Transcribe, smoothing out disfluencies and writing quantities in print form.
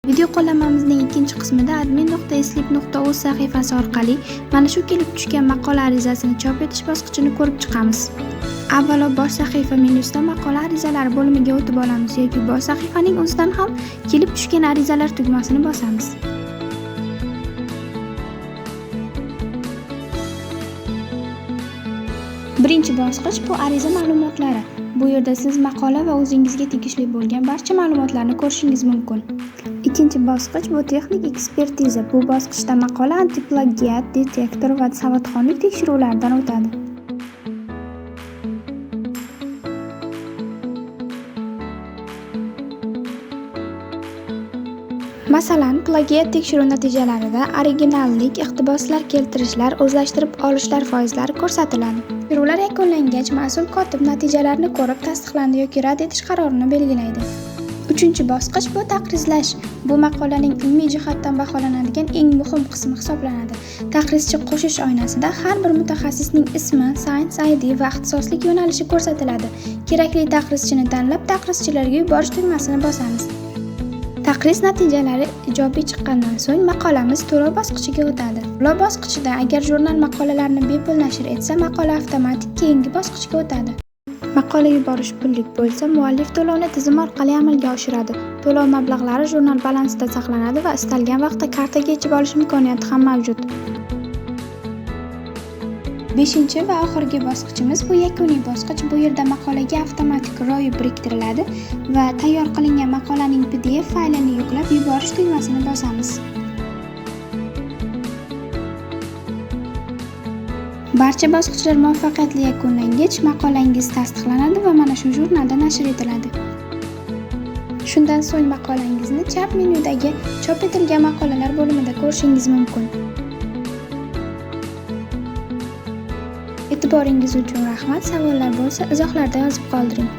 Video qo'llanmamizning ikkinchi qismida admin.eslib.uz sahifasi orqali mana shu kelib tushgan maqola arizasini chop etish bosqichini ko'rib chiqamiz. Avvalo bosh sahifa menyusida maqola arizalari bo'limiga o'tib olamiz yoki bosh sahifaning o'zidan ham kelib tushgan arizalar tugmasini bosamiz. Birinchi bosqich bu ariza ma'lumotlari. Bu yerda siz maqola va o'zingizga tegishli bo'lgan barcha ma'lumotlarni ko'rishingiz mumkin. Ikkinchi bosqich bu texnik ekspertiza. Bu bosqichda maqola antiplagiat detektor va savodxonlik tekshiruvlaridan o'tadi. Masalan, plagiat tekshiruv natijalarida originallik, iqtiboslar keltirishlar, o'zlashtirib olishlar foizlari ko'rsatiladi. Tekshiruvlar yakunlangach, mas'ul kotib natijalarni ko'rib, tasdiqlandi yoki rad etish qarorini belgilaydi. Uchinchi bosqich bu taqrizlash. Bu maqolaning ilmiy jihatdan baholanadigan eng muhim qismi hisoblanadi. Taqrizchi qo'shish oynasida har bir mutaxassisning ismi, Science ID va ixtisoslik yo'nalishi ko'rsatiladi. Kerakli taqrizchini tanlab, taqrizchilarga yuborish tugmasini bosamiz. Taqriz natijalari ijobiy chiqqandan so'ng maqolamiz to'lov bosqichiga o'tadi. To'lov bosqichida agar jurnal maqolalarni bepul nashr etsa, maqola avtomatik keyingi bosqichga o'tadi. Maqola yuborish pullik bo'lsa, muallif to'lovni tizim orqali amalga oshiradi. To'lov mablag'lari jurnal balansida saqlanadi va istalgan vaqtda kartaga yechib olish imkoniyati ham mavjud. Beshinchi va oxirgi bosqichimiz bu yakuniy bosqich. Bu yerda maqolaga avtomatik ro'y biriktiriladi va tayyor qilingan maqolaning PDF faylini yuklab yuborish tugmasini bosamiz. Barcha bosqichlar muvaffaqiyatli yakunlangach, maqolangiz tasdiqlanadi va mana shu jurnalda nashr etiladi. Shundan so'ng maqolangizni chap menyudagi chop etilgan maqolalar bo'limida ko'rishingiz mumkin. E'tiboringiz uchun rahmat. Savollar bo'lsa, izohlarda yozib qoldiring.